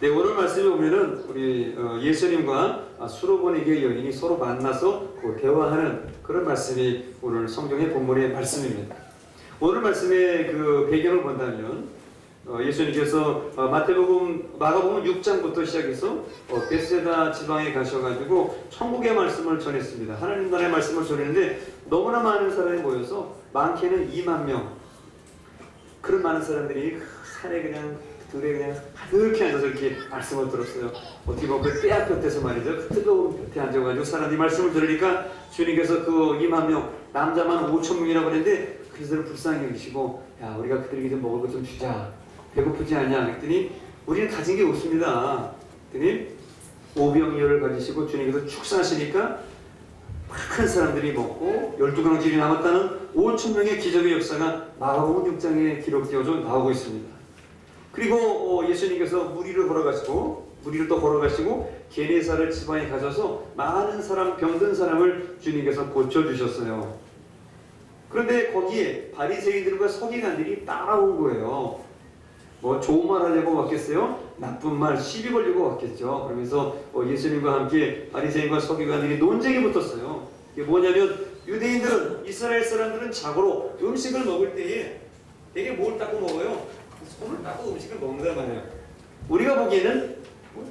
네, 오늘 말씀에 보면은 우리 예수님과 수로보니게 여인이 서로 만나서 대화하는 그런 말씀이 오늘 성경의 본문의 말씀입니다. 오늘 말씀의 그 배경을 본다면 예수님께서 마가복음 6장부터 시작해서 베스다 지방에 가셔가지고 천국의 말씀을 전했습니다. 하나님 나라의 말씀을 전했는데 너무나 많은 사람이 모여서 많게는 2만 명, 그런 많은 사람들이 산에 그냥 들에 그냥 가득히 앉아서 이렇게 말씀을 들었어요. 어떻게 보면 그 떼 앞곁에서 말이죠. 그 뜨거운 곁에 앉아가지고 사람들이 말씀을 들으니까 주님께서 그 2만 명, 남자만 5천 명이라고 그랬는데 그들을 불쌍히 여기시고, 야, 우리가 그들에게 좀 먹을 것 좀 주자. 배고프지 않냐? 그랬더니 우리는 가진 게 없습니다. 그랬더니 오병이어를 가지시고 주님께서 축사하시니까 많은 사람들이 먹고 12강질이 남았다는 5천 명의 기적의 역사가 마가복음 6장에 기록되어져 나오고 있습니다. 그리고 예수님께서 무리를 또 걸어가시고 게네사렛 지방에 가셔서 많은 사람, 병든 사람을 주님께서 고쳐주셨어요. 그런데 거기에 바리새인들과 서기관들이 따라온 거예요. 뭐 좋은 말 하려고 왔겠어요? 나쁜 말 시비 걸려고 왔겠죠. 그러면서 예수님과 함께 바리새인과 서기관들이 논쟁이 붙었어요. 이게 뭐냐면 유대인들은, 이스라엘 사람들은 자고로 음식을 먹을 때에 되게 뭘 닦고 먹어요? 손을 닦고 음식을 먹는단 말이에요. 우리가 보기에는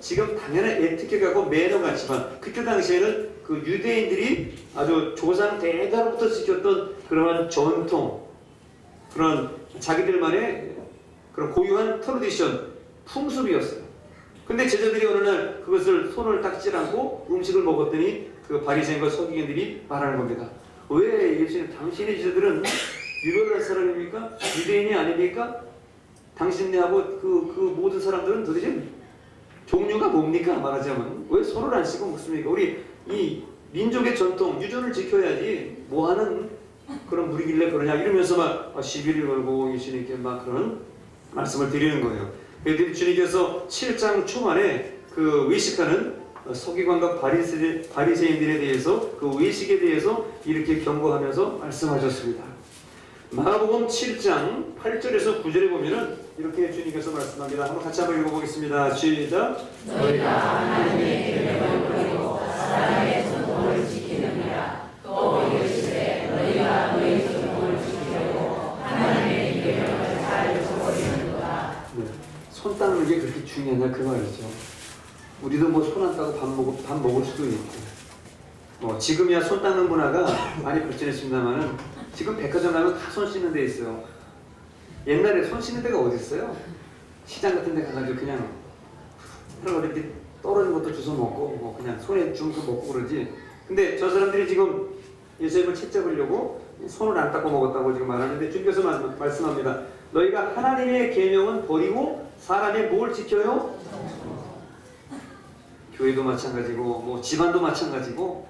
지금 당연한 에티켓하고 매너 같지만 그때 당시에는 그 유대인들이 아주 조상 대대로부터 지켰던 그러한 전통, 그런 자기들만의 그런 고유한 트래디션, 풍습이었어요. 근데 제자들이 어느 날 그것을 손을 닦지 않고 음식을 먹었더니 그 바리새인과 서기관들이 말하는 겁니다. 왜 예수님, 당신의 제자들은 유별난 사람입니까? 유대인이 아닙니까? 당신네하고 그 모든 사람들은 도대체 종류가 뭡니까? 말하자면 왜 손을 안 씻고 먹습니까? 우리 이 민족의 전통, 유전을 지켜야지 뭐하는 그런 무리길래 그러냐 이러면서 막 시비를 걸고 예수님께 막 그런 말씀을 드리는 거예요. 그래서 주님께서 7장 초반에 그 외식하는 서기관과 바리새인들에 대해서, 그 외식에 대해서 이렇게 경고하면서 말씀하셨습니다. 마가복음 7장 8절에서 9절에 보면은 이렇게 주님께서 말씀합니다. 한번 같이 한번 읽어보겠습니다. 시작. 너희가 하나님의 계명을 버리고 사람의 전통을 지키느니라. 또 이르시되 너희가 너희 전통을 지키려고 하나님의 계명을 잘 저버리는도다. 손 닦는 게 그렇게 중요하냐 그 말이죠. 우리도 뭐 손 안 닦고 밥 먹을 수도 있고, 지금이야 손 닦는 문화가 많이 발전했습니다만은 지금 백화점 가면 다 손 씻는 데 있어요. 옛날에 손 씻는 데가 어디 있어요? 시장 같은 데 가가지고 그냥 이렇게 떨어진 것도 주워 먹고 뭐 그냥 손에 준 거 먹고 그러지. 근데 저 사람들이 지금 예수님을 채잡으려고 손을 안 닦고 먹었다고 지금 말하는데 주님께서 말씀합니다. 너희가 하나님의 계명은 버리고 사람이 뭘 지켜요? 교회도 마찬가지고 뭐 집안도 마찬가지고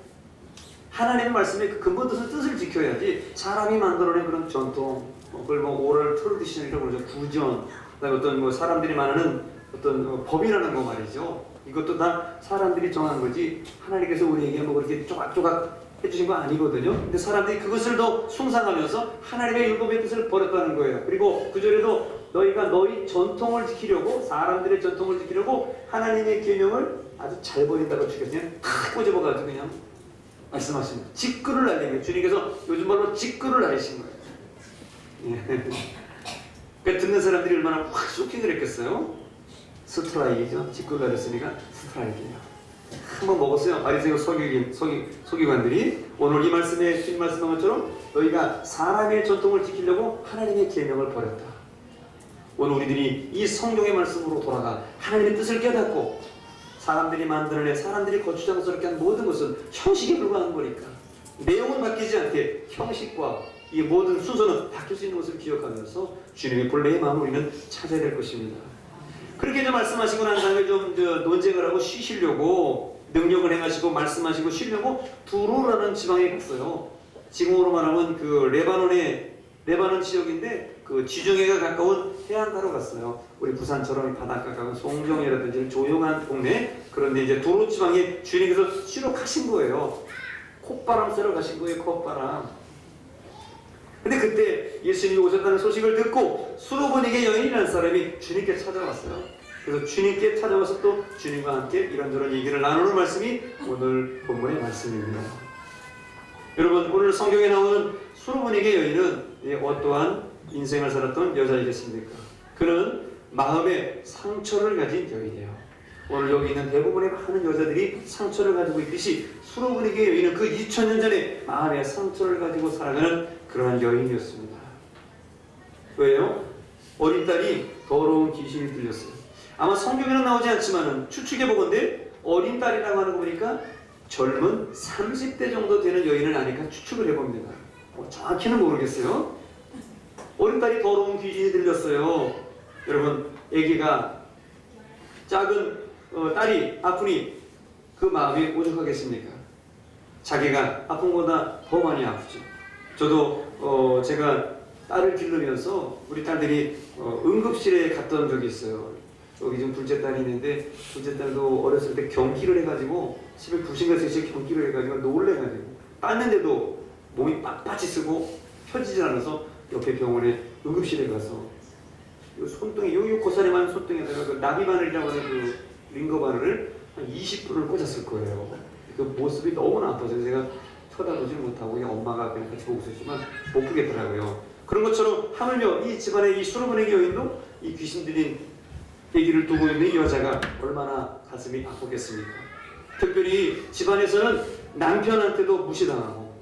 하나님의 말씀의 그 근본 뜻을 지켜야지. 사람이 만들어낸 그런 전통, 그걸 뭐 오럴 트래디션이라고 그러죠. 구전, 그다음에 어떤 뭐 사람들이 말하는 어떤 법이라는 거 말이죠. 이것도 다 사람들이 정한 거지 하나님께서 우리에게 뭐 그렇게 조각조각 해주신 거 아니거든요. 근데 사람들이 그것을 더 숭상하면서 하나님의 율법의 뜻을 버렸다는 거예요. 그리고 구절에도 너희가 너희 전통을 지키려고, 사람들의 전통을 지키려고 하나님의 계명을 아주 잘 버린다고 주께서 그냥 탁 꼬집어가지고 그냥 말씀하십니다. 직구를 날린 거예요. 주님께서 요즘 말로 직구를 날리신 거예요. 그러니까 듣는 사람들이 얼마나 확 쇼킹을 했겠어요. 스트라이크죠. 직구를 날렸으니까 스트라이크예요. 한번 먹었어요. 바리새인 서기관들이. 오늘 이 말씀에 주님 말씀한 것처럼 너희가 사람의 전통을 지키려고 하나님의 계명을 버렸다. 오늘 우리들이 이 성경의 말씀으로 돌아가 하나님의 뜻을 깨닫고 사람들이 만들어낸, 사람들이 거추장스럽게 한 모든 것은 형식에 불과한 거니까 내용은 바뀌지 않게 형식과 이 모든 순서는 바뀔 수 있는 것을 기억하면서 주님의 본래의 마음을 우리는 찾아야 될 것입니다. 그렇게 좀 말씀하시고 난 다음에 좀 논쟁을 하고 쉬시려고, 능력을 행하시고 말씀하시고 쉬려고 두로라는 지방에 갔어요. 지금으로 말하면 그 레바논 지역인데 그 지중해가 가까운 해안가로 갔어요. 우리 부산처럼 바닷가 가까운 송정이라든지 조용한 동네. 그런데 이제 두로 지방에 주님께서 쉬러 가신 거예요. 콧바람 쐬러 가신 거예요. 콧바람. 근데 그때 예수님이 오셨다는 소식을 듣고 수로보니게 여인이라는 사람이 주님께 찾아왔어요. 그래서 주님께 찾아와서 또 주님과 함께 이런저런 얘기를 나누는 말씀이 오늘 본문의 말씀입니다. 여러분, 오늘 성경에 나오는 수로보니게 여인은 어떠한 인생을 살았던 여자이겠습니까? 그는 마음에 상처를 가진 여인이에요. 오늘 여기 있는 대부분의 많은 여자들이 상처를 가지고 있듯이 수로보니게 여인은 그 2000년 전에 마음에 상처를 가지고 살아가는 그러한 여인이었습니다. 왜요? 어린 딸이 더러운 귀신이 들렸어요. 아마 성경에는 나오지 않지만 추측해 보건대 어린 딸이라고 하는 거 보니까 젊은 30대 정도 되는 여인은 아닐까 추측을 해봅니다. 정확히는 모르겠어요. 어린 딸이 더러운 귀신이 들렸어요. 여러분, 아기가 작은 딸이 아프니 그 마음이 오죽하겠습니까? 자기가 아픈 것보다 더 많이 아프죠. 저도 제가 딸을 기르면서 우리 딸들이 응급실에 갔던 적이 있어요. 여기 지금 둘째 딸이 있는데 둘째 딸도 어렸을 때 경기를 해가지고 집에 2시간 3시간 경기를 해가지고 놀래가지고 땄는데도 몸이 빳빳이 쓰고 펴지질 않아서 옆에 병원에 응급실에 가서 손등에 요 고사리만 손등에다가 그 나비바늘이라고 하는 그 링거 바늘을 한 20분을 꽂았을 거예요. 그 모습이 너무나 아파서 제가 쳐다보지 못하고 그냥 엄마가 그냥 같이 보고 있었지만 못 보겠더라고요. 그런 것처럼 하물며 이 집안의 이 수로보니게 여인도 이 귀신 들린 아기를 두고 있는 이 여자가 얼마나 가슴이 아팠겠습니까? 특별히 집안에서는 남편한테도 무시당하고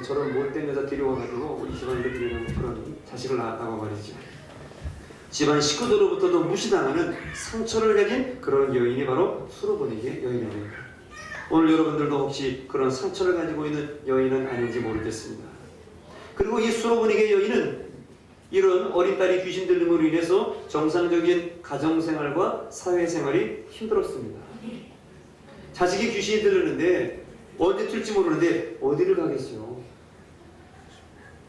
저런 못된 여자 데려와가지고 우리 집안에 들이는 그런 자식을 낳았다고 말이죠. 집안 식구들로부터도 무시당하는 상처를 가진 그런 여인이 바로 수로보니게 여인입니다. 오늘 여러분들도 혹시 그런 상처를 가지고 있는 여인은 아닌지 모르겠습니다. 그리고 이 수로보니게 여인은 이런 어린 딸이 귀신 들림으로 인해서 정상적인 가정생활과 사회생활이 힘들었습니다. 자식이 귀신이 들렸는데 언제 튈지 모르는데 어디를 가겠어요?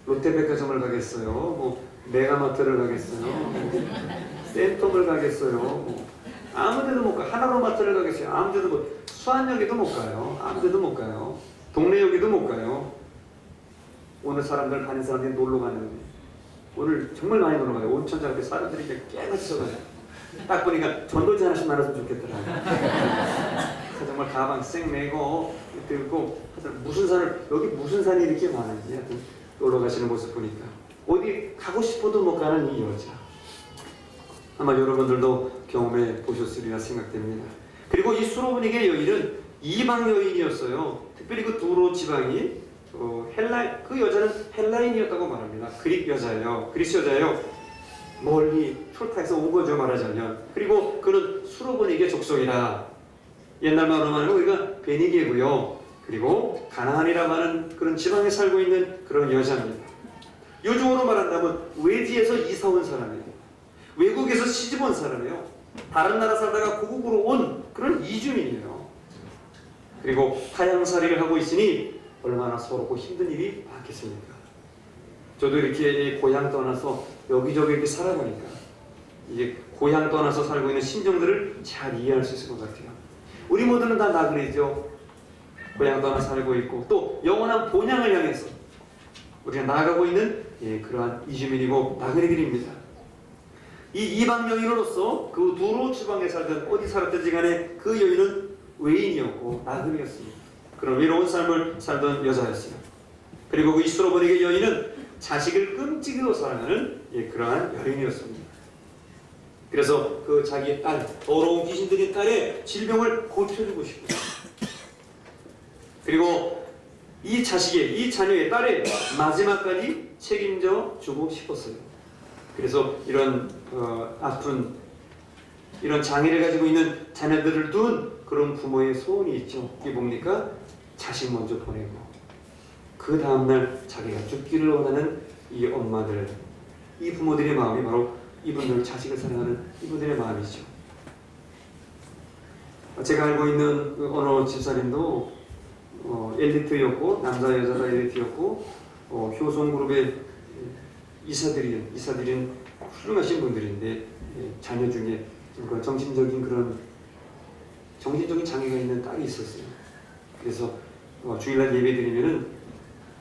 롯데백화점을 가겠어요? 뭐 메가마트를 가겠어요? 센텀을 가겠어요? 아무데도 못 가요. 하나로마트를 가겠어요? 아무데도 못. 수안역에도 못 가요. 아무데도 못 가요. 동네역에도 못 가요. 오늘 사람들 가는 사람들이 놀러 가는데 오늘 정말 많이 놀러 가요. 온천장 앞에 사람들이 깨끗이 서가요. 딱 보니까 전도지 하나씩 나눴으면 좋겠더라고요. 정말 가방 쌩 메고 들고 무슨 산을 여기 무슨 산이 이렇게 많은지 하여튼 놀러 가시는 모습 보니까 어디 가고 싶어도 못 가는 이 여자. 아마 여러분들도 경험해 보셨으리라 생각됩니다. 그리고 이 수로보니게 여인은 이방 여인이었어요. 특별히 그 두로 지방이 그 여자는 헬라인이었다고 말합니다. 그릭 여자예요. 그리스 여자예요. 멀리 출타해서 온 거죠, 말하자면. 그리고 그는 수로보니게 족속이라. 옛날 말로 말하면 우리가 베니게고요. 그리고 가나안이라고 하는 그런 지방에 살고 있는 그런 여자입니다. 요즘으로 말한다면 외지에서 이사 온 사람이에요. 외국에서 시집 온 사람이에요. 다른 나라 살다가 고국으로 온 그런 이주민이에요. 그리고 타향살이를 하고 있으니 얼마나 서럽고 힘든 일이 많겠습니까? 저도 이렇게 고향 떠나서 여기저기 이렇게 살아보니까 이제 고향 떠나서 살고 있는 심정들을 잘 이해할 수 있을 것 같아요. 우리 모두는 다 나그네죠. 고향 떠나 살고 있고 또 영원한 본향을 향해서 우리가 나아가고 있는 그러한 이주민이고 나그네들입니다. 이 이방 여인으로서 그 두로 지방에 살던 어디 살았든지 간에 그 여인은 외인이었고 나그네였습니다. 그런 외로운 삶을 살던 여자였어요. 그리고 그 수로보니게 여인은 자식을 끔찍이로 사랑하는 그러한 여인이었습니다. 그래서 그 자기의 딸, 더러운 귀신 들인 딸의 질병을 고쳐주고 싶어요. 그리고 이 자식의, 이 자녀의 딸의 마지막까지 책임져 주고 싶었어요. 그래서 이런 아픈 이런 장애를 가지고 있는 자녀들을 둔 그런 부모의 소원이 있죠. 이게 뭡니까? 자식 먼저 보내고 그 다음날 자기가 죽기를 원하는 이 엄마들, 이 부모들의 마음이 바로 이분들 자식을 사랑하는 이분들의 마음이죠. 제가 알고 있는 어느 집사님도 엘리트였고 남자 여자 다 엘리트였고 효성그룹의 이사들인 훌륭하신 분들인데 자녀 중에 정신적인 장애가 있는 딸이 있었어요. 그래서 주일날 예배 드리면은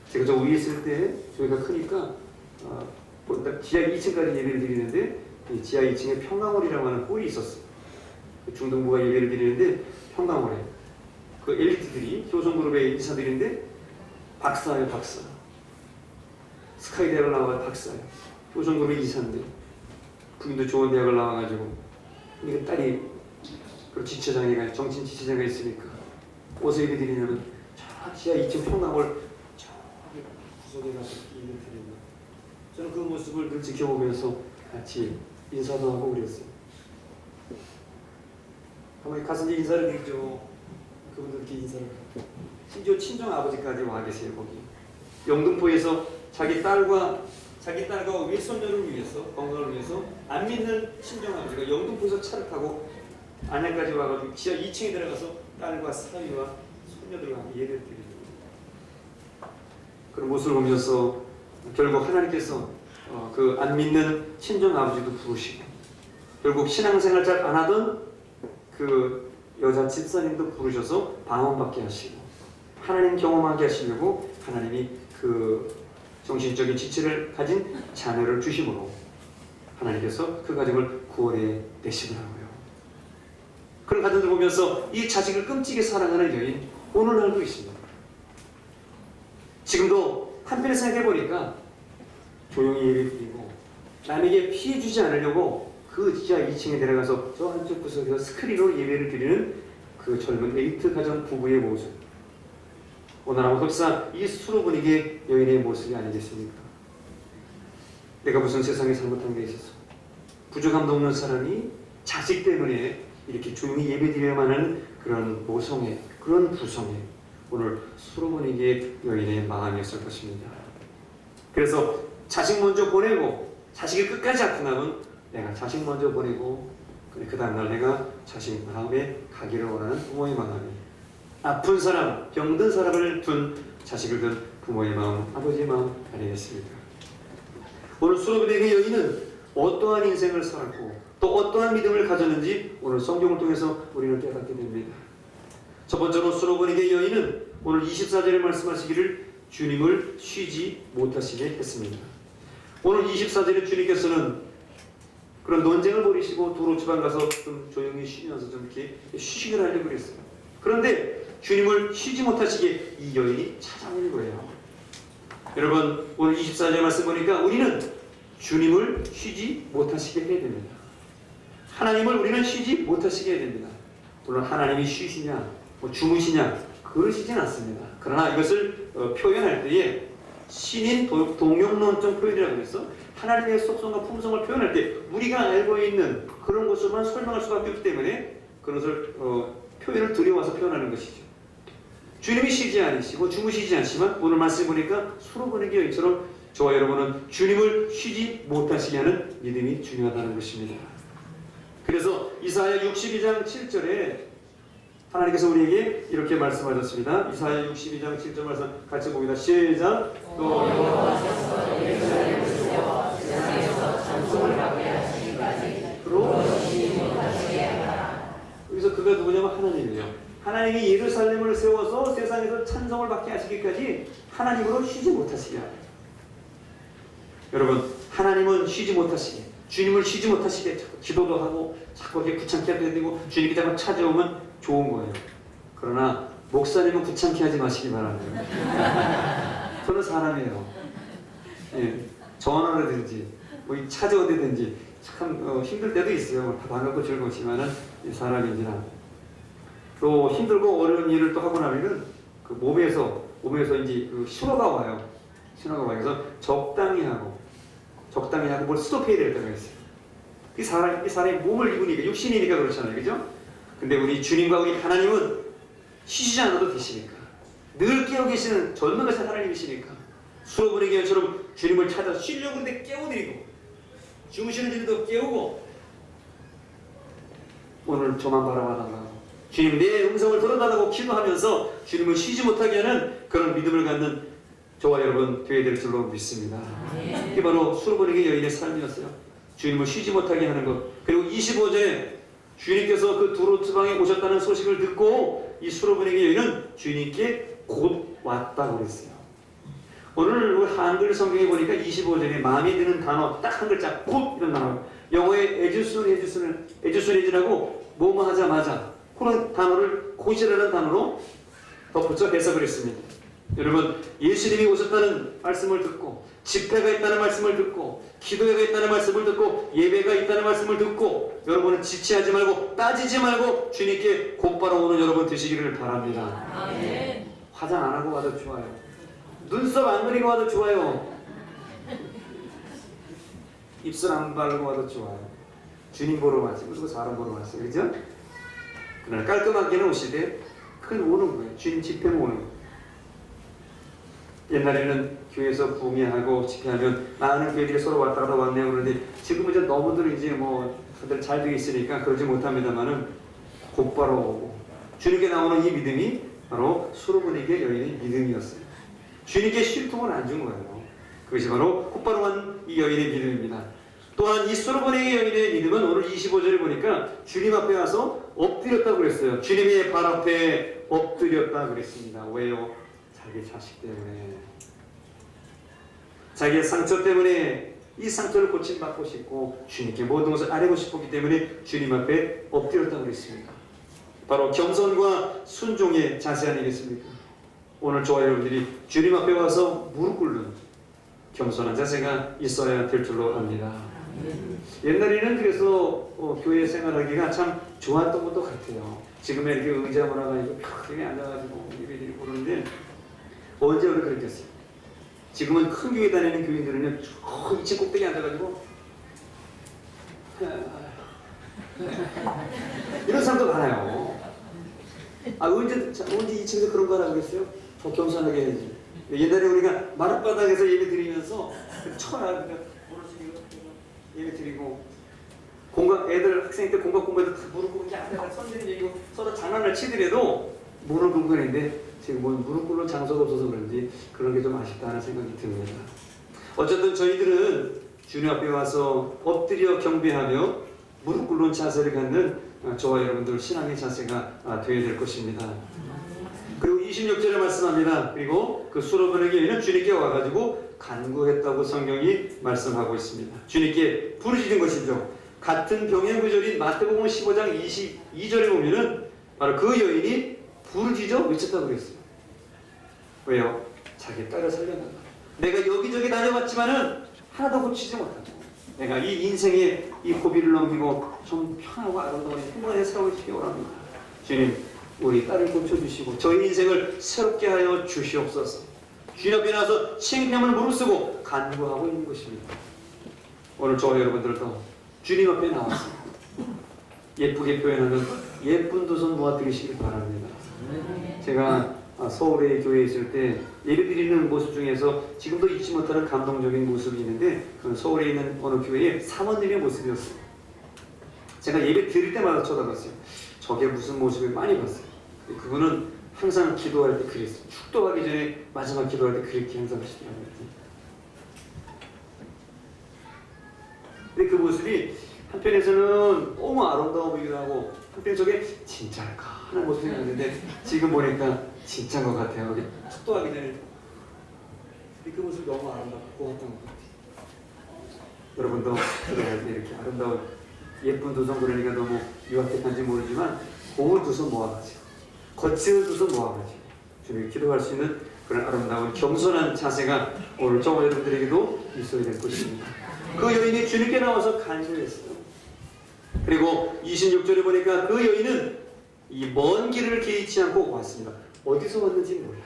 제가 저 위에 있을 때 저희가 크니까 지하 2층까지 예배를 드리는데 지하 2층에 평강홀이라고 하는 홀이 있었어요. 중등부가 예배를 드리는데 평강원에 그 엘리트들이 효성그룹의 인사들인데 박사예요, 박사. 스카이 대학을 나와서 박사예요. 효성그룹의 이사인데 부인도 좋은 대학을 나와가지고 이게 딸이 그 지체장애가 정신 지체장애가 있으니까 어디서 예배 드리냐면 저 지하 2층 평강을 저기 구석에 가서 예배 드린다. 저는 그 모습을 늘 지켜보면서 같이 인사도 하고 그랬어요. 한번 가서 이제 인사를 드리죠. 그분들께 인사를 하고 심지어 친정 아버지까지 와 계세요. 거기 영등포에서 자기 딸과 외손녀를 위해서 건강을 위해서 안 믿는 친정 아버지가 영등포에서 차를 타고 안양까지 와가지고 지하 2층에 들어가서 딸과 사위와 손녀들과 함께 예배를 드리는 그런 모습을 보면서 결국 하나님께서 그 안 믿는 친정 아버지도 부르시고 결국 신앙생활 잘 안 하던 그 여자 집사님도 부르셔서 방언받게 하시고 하나님 경험하게 하시려고 하나님이 그 정신적인 지체를 가진 자녀를 주심으로 하나님께서 그 가정을 구원해 내시더라고요. 그런 가정들 보면서 이 자식을 끔찍이 사랑하는 여인 오늘날도 있습니다. 지금도 한편에 생각해 보니까 조용히 예배드리고 남에게 피해 주지 않으려고 그 지하 2층에 내려가서 저 한쪽 구석에서 스크린으로 예배를 드리는 그 젊은 엘리트 가정 부부의 모습, 오늘 아마 흡사 이 수로 분위기의 여인의 모습이 아니겠습니까? 내가 무슨 세상에 잘못한 게 있어서 부족함도 없는 사람이 자식 때문에 이렇게 조용히 예배드려야만 하는 그런 모성애, 그런 부성애, 오늘 수로 분위기의 여인의 마음이었을 것입니다. 그래서 자식 먼저 보내고 자식이 끝까지 아프다면 내가 자식 먼저 보내고 그 다음날 내가 자식 마음에 가기를 원하는 부모의 마음이 아픈 사람, 병든 사람을 둔 자식을 둔 부모의 마음, 아버지의 마음 아니겠습니까? 오늘 수로브에게 여인은 어떠한 인생을 살았고 또 어떠한 믿음을 가졌는지 오늘 성경을 통해서 우리는 깨닫게 됩니다. 첫 번째로 수로브에게 여인은 오늘 24절에 말씀하시기를 주님을 쉬지 못하시게 했습니다. 오늘 24절에 주님께서는 그런 논쟁을 벌이시고 도로지방 가서 좀 조용히 쉬면서 좀 이렇게 휴식을 하려고 그랬어요. 그런데 주님을 쉬지 못하시게 이 여인이 찾아오는 거예요. 여러분 오늘 24절 말씀 보니까 우리는 주님을 쉬지 못하시게 해야 됩니다. 하나님을 우리는 쉬지 못하시게 해야 됩니다. 물론 하나님이 쉬시냐 주무시냐 그러시진 않습니다. 그러나 이것을 표현할 때에 신인 동용론적 표현이라고 해서 하나님의 속성과 품성을 표현할 때 우리가 알고 있는 그런 것을만 설명할 수밖에 없기 때문에 그것을 표현을 들여와서 표현하는 것이죠. 주님이 쉬지 않으시고 주무시지 않지만 오늘 말씀 보니까 수로 보내기 여인처럼 저와 여러분은 주님을 쉬지 못하시게 하는 믿음이 중요하다는 것입니다. 그래서 이사야 62장 7절에 하나님께서 우리에게 이렇게 말씀하셨습니다. 이사야 62장 7절 말씀 같이 봅니다. 시작. 또 여호와께서 예루살렘을 세워 세상에서 찬송을 받게 하시기까지 그로 쉬지 못하시게 하라. 여기서 그가 누구냐면 하나님이에요. 하나님이 예루살렘을 세워서 세상에서 찬송을 받게 하시기까지 하나님으로 쉬지 못하시게 하라. 여러분 하나님은 쉬지 못하시게, 주님을 쉬지 못하시게 기도도 하고 자꾸 이렇게 귀찮게 하게 되고 주님이 자꾸 찾아오면 좋은 거예요. 그러나 목사님은 귀찮게 하지 마시기 바랍니다. 저는 사람이에요. 예, 전화라든지 뭐 찾아오든지 참 힘들 때도 있어요. 다 반갑고 즐거우시면은 사람인지라 또 힘들고 어려운 일을 또 하고 나면은 그 몸에서 이제 그 신호가 와요. 신호가 와요. 그래서 적당히 하고 뭘 스톱해야 될 때가 있어요. 이 사람이 몸을 입으니까 육신이니까 그렇잖아요, 그죠? 근데 우리 주님과 우리 하나님은 쉬지 않아도 되시니까 늘 깨어 계시는 젊은 것의 하나님이시니까 수로 보내기 여인처럼 주님을 찾아 쉬려고 하는데 깨워드리고 주무시는 분들도 깨우고 오늘 저만 바라봐달라고 주님 내 음성을 들어달라고 기도하면서 주님을 쉬지 못하게 하는 그런 믿음을 갖는 저와 여러분 되어야 될 줄로 믿습니다. 이게 바로 수로 보내기 여인의 삶이었어요. 주님을 쉬지 못하게 하는 것. 그리고 25절에 주님께서 그 두로 지방에 오셨다는 소식을 듣고 이 수로 보내기 여인은 주님께 곧 왔다고 그랬어요. 오늘 한글 성경에 보니까 25절에 마음에 드는 단어 딱 한 글자 곧 이런 단어. 영어의 as soon as라고 뭐뭐 하자마자 그런 단어를 곧이라는 단어로 덧붙여 해석을 했습니다. 여러분, 예수님이 오셨다는 말씀을 듣고 집회가 있다는 말씀을 듣고 기도회가 있다는 말씀을 듣고 예배가 있다는 말씀을 듣고 여러분은 지체하지 말고 따지지 말고 주님께 곧바로 오는 여러분 되시기를 바랍니다. 아멘. 화장 안 하고 와도 좋아요. 눈썹 안 그리고 와도 좋아요. 입술 안 바르고 와도 좋아요. 주님 보러 왔어요. 그리고 사람 보러 왔어요. 그죠? 그러나 깔끔하게는 오시되 그건 오는 거예요. 주님 집회는 오는 거예요. 옛날에는 교회에서 부흥회하고 집회하면 많은 교회들이 서로 왔다 갔다 왔네요. 그런데 지금은 이제 너무들 이제 뭐 다들 잘 되어 있으니까 그러지 못합니다만은 곧바로 오고 주님께 나오는 이 믿음이 바로 수로보니게 여인의 믿음이었어요. 주님께 쉴통을 안 준 거예요. 그것이 바로 곧바로 간 이 여인의 믿음입니다. 또한 이 수로보니게 여인의 믿음은 오늘 25절에 보니까 주님 앞에 와서 엎드렸다고 그랬어요. 주님의 발 앞에 엎드렸다 그랬습니다. 왜요? 자기 자식 때문에, 자기의 상처 때문에 이 상처를 고침받고 싶고 주님께 모든 것을 아뢰고 싶었기 때문에 주님 앞에 엎드렸다고 그랬습니다. 바로 겸손과 순종의 자세 아니겠습니까? 오늘 저와 여러분들이 주님 앞에 와서 무릎 꿇는 겸손한 자세가 있어야 될 줄로 압니다. 옛날에는 그래서 교회 생활하기가 참 좋았던 것도 같아요. 지금은 이렇게 의자 문화가 있고 편하게 앉아가지고 예배드리고 그러는데 언제 우리 그랬겠어요? 지금은 큰 교회 다니는 교인들은요, 저 2층 꼭대기에 앉아가지고 이런 사람도 많아요. 언제 2층에서 그런 거 하라고 그랬어요? 더 겸손하게 해야지. 옛날에 우리가 마룻바닥에서 예배 드리면서 쳐라 그냥 예배 드리고 애들 학생 때 공각 공부해도 다 무릎 꿇고 그냥 앉아서 선생님 얘기고 서로 장난을 치더라도 무릎 꿇고 그랬는데 지금 뭐 무릎 꿇는 장소가 없어서 그런지 그런 게 좀 아쉽다는 생각이 듭니다. 어쨌든 저희들은 주님 앞에 와서 엎드려 경배하며 무릎 꿇는 자세를 갖는 저와 여러분들 신앙의 자세가 되어야 될 것입니다. 그리고 26절에 말씀합니다. 그리고 그 수로보니게 여인은 주님께 와가지고 간구했다고 성경이 말씀하고 있습니다. 주님께 부르짖은 것이죠. 같은 병행 구절인 마태복음 15장 22절에 보면은 바로 그 여인이 부르짖어 외쳤다고 그랬어요. 왜요? 자기 딸을 살려달라. 내가 여기저기 다녀봤지만은 하나도 고치지 못하고 내가 이 인생의 이 고비를 넘기고 좀 편하고 아름다운 행복한 삶을 살기 원합니다. 주님, 우리 딸을 고쳐주시고 저희 인생을 새롭게 하여 주시옵소서. 주님 앞에 나서 창피함을 무릅쓰고 간구하고 있는 것입니다. 오늘 저와 여러분들도 주님 앞에 나와서 예쁘게 표현하는 예쁜 두 손 모아 드리시길 바랍니다. 제가 서울의 교회에 있을 때 예배드리는 모습 중에서 지금도 잊지 못하는 감동적인 모습이 있는데 그건 서울에 있는 어느 교회의 사모님의 모습이었어요. 제가 예배 드릴 때마다 쳐다봤어요. 저게 무슨 모습을 많이 봤어요. 그분은 항상 기도할 때 그랬어요. 축도하기 전에 마지막 기도할 때 그렇게 항상 하시더라고요. 근데 그 모습이 한편에서는 너무 아름다워 보이기도 하고 한편 저게 진짜일까 하는 모습이 있는데 지금 보니까 진짜인 것 같아요. 축도하기 전에 그 모습이 너무 아름답고 했던 것 같아요. 여러분도 기도할 때 이렇게 아름다운 예쁜 두 손 그러니까 너무 유학적한지 모르지만 고운 두 손 모아가지고 거친 두 손 모아가지고 주님 기도할 수 있는 그런 아름다운 겸손한 자세가 오늘 저와 여러분들에게도 있어야 될 것입니다. 그 여인이 주님께 나와서 간구했어요. 그리고 26절에 보니까 그 여인은 이 먼 길을 개의치 않고 왔습니다. 어디서 왔는지 몰라요.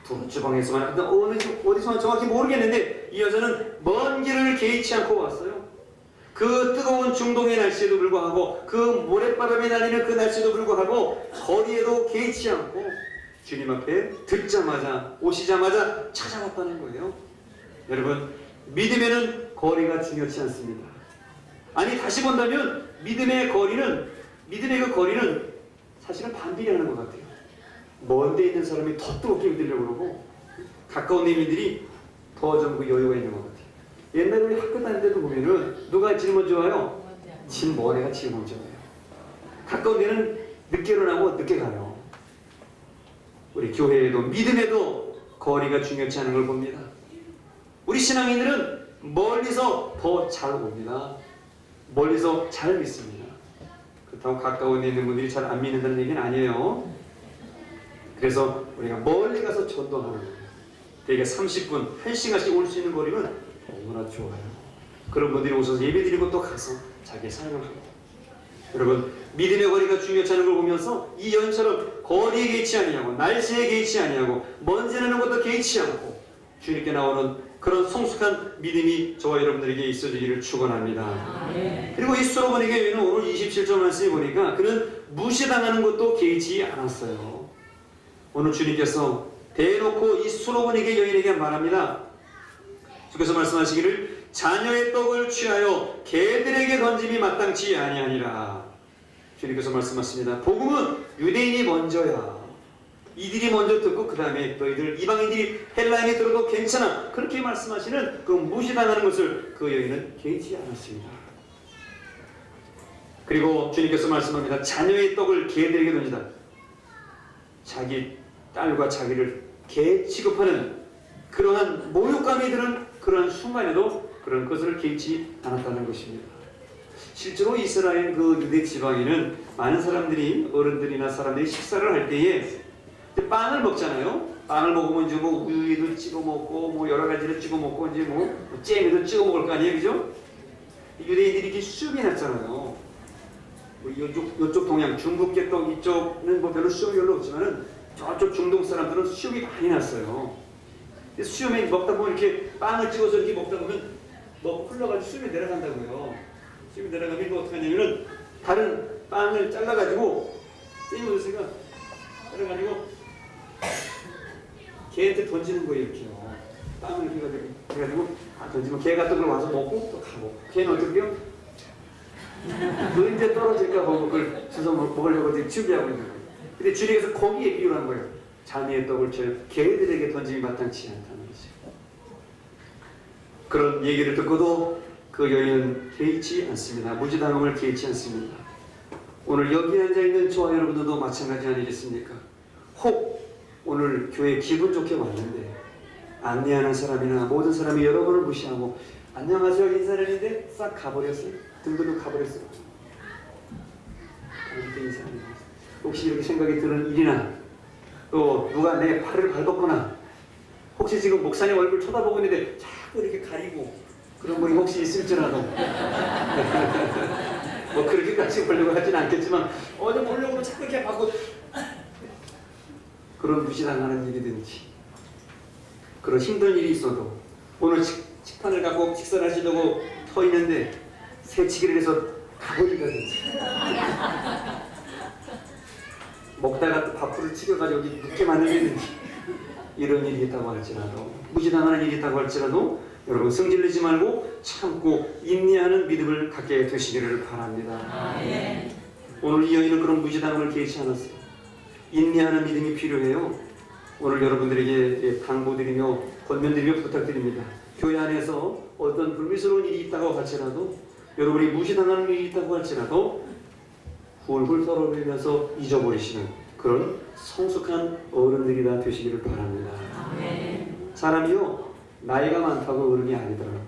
두루주방에서만 어디서 정확히 모르겠는데 이 여자는 먼 길을 개의치 않고 왔어요. 그 뜨거운 중동의 날씨에도 불구하고 그 모래바람이 날리는 그 날씨에도 불구하고 거리에도 개의치 않고 주님 앞에 듣자마자 오시자마자 찾아왔다는 거예요. 여러분, 믿음에는 거리가 중요치 않습니다. 아니, 다시 본다면 믿음의 그 거리는 사실은 반비례하는 것 같아요. 먼 데 있는 사람이 더 뜨겁게 믿으려고 그러고 가까운 데 믿들이 더 좀 그 여유가 있는 것 같아요. 옛날에 우리 학교 다닐 때도 보면은 누가 제일 먼저 와요? 집 먼 애가 제일 먼저 와요. 가까운 데는 늦게 일어나고 늦게 가요. 우리 교회에도 믿음에도 거리가 중요치 않은 걸 봅니다. 우리 신앙인들은 멀리서 더 잘 옵니다. 멀리서 잘 믿습니다. 가까운 데 있는 분들이 잘 안 믿는다는 얘기는 아니에요. 그래서 우리가 멀리 가서 전도하는 거예요. 대개 30분, 1시간씩 올 수 있는 거리면 너무나 좋아요. 그런 분들이 오셔서 예배드리고 또 가서 자기의 삶을 하고. 여러분, 믿음의 거리가 중요치 않은 걸 보면서 이 여인처럼 거리에 개의치 아니하고 날씨에 개의치 아니하고 먼지 나는 것도 개의치 않고 주님께 나오는 그런 성숙한 믿음이 저와 여러분들에게 있어지기를 축원합니다. 그리고 이 수로보니게 여인은 오늘 27절 말씀에 보니까 그는 무시당하는 것도 개의치 않았어요. 오늘 주님께서 대놓고 이 수로보니게 여인에게 말합니다. 주께서 말씀하시기를 자녀의 떡을 취하여 개들에게 던짐이 마땅치 아니하니라. 주님께서 말씀하십니다. 복음은 유대인이 먼저야. 이들이 먼저 듣고 그 다음에 너희들 이방인들이 헬라인이 들어도 괜찮아. 그렇게 말씀하시는 그 무시당하는 것을 그 여인은 개의치 않았습니다. 그리고 주님께서 말씀합니다. 자녀의 떡을 개들에게 던지다. 자기 딸과 자기를 개 취급하는 그러한 모욕감이 드는 그러한 순간에도 그런 것을 개의치 않았다는 것입니다. 실제로 이스라엘 그 유대 지방에는 많은 사람들이 어른들이나 사람들이 식사를 할 때에 빵을 먹잖아요. 빵을 먹으면 이제 뭐 우유도 찍어 먹고 뭐 여러 가지를 찍어 먹고 이제 뭐 잼에도 찍어 먹을 거 아니에요, 그죠? 유대인들이 이렇게 수염이 났잖아요. 이쪽 동양 중국 계통 이쪽은 뭐 별로 수염이 별로 없지만은 저쪽 중동 사람들은 수염이 많이 났어요. 수염이 먹다 보면 이렇게 빵을 찍어서 이렇게 먹다 보면 먹고 흘러가지고 수염이 내려간다고요. 수염이 내려가면 이거 어떻게 하냐면은 다른 빵을 잘라가지고 쌤이 내려가지고 개한테 던지는 거예요, 이렇게요. 빵을 이렇게 해가지고 던지면 개가 또 그걸 와서 먹고 또 가고. 개는 어떻게 해요? 너 이제 떨어질까 보고 그걸 주워 먹으려고 지금 준비하고 있는 거예요. 근데 주님께서 거기에 비유를 한 거예요. 자녀의 떡을 개들에게 던짐이 마땅치 않다는 거죠. 그런 얘기를 듣고도 그 여인은 개의치 않습니다. 무지당함을 개의치 않습니다. 오늘 여기 앉아있는 저와 여러분들도 마찬가지 아니겠습니까? 혹 오늘 교회 기분 좋게 왔는데 안내하는 사람이나 모든 사람이 여러분을 무시하고 안녕하세요 인사를 했는데 싹 가버렸어요. 등들고 가버렸어요. 그런데 인사를 했어요. 혹시 이렇게 생각이 드는 일이나 또 누가 내 팔을 밟았거나 혹시 지금 목사님 얼굴 쳐다보고 있는데 자꾸 이렇게 가리고 그런 분이 혹시 있을지라도 뭐 그렇게까지 보려고 하진 않겠지만 좀 보려고 자꾸 이렇게 하고 그런 무시당하는 일이든지 그런 힘든 일이 있어도 오늘 식판을 갖고 식사를 하시려고 서 있는데 새치기를 해서 가버린다든지 먹다가 밥풀을 튀겨가지고 여기 눕게 만들든지 이런 일이 있다고 할지라도 무시당하는 일이 있다고 할지라도 여러분 승질내지 말고 참고 인내하는 믿음을 갖게 되시기를 바랍니다. 오늘 이 여인은 그런 무시당함을 개의치 않았어요. 인내하는 믿음이 필요해요. 오늘 여러분들에게 당부드리며 권면드리며 부탁드립니다. 교회 안에서 어떤 불미스러운 일이 있다고 할지라도 여러분이 무시당하는 일이 있다고 할지라도 훌훌 털어버리면서 잊어버리시는 그런 성숙한 어른들이 다 되시기를 바랍니다. 사람이요 나이가 많다고 어른이 아니더라고요.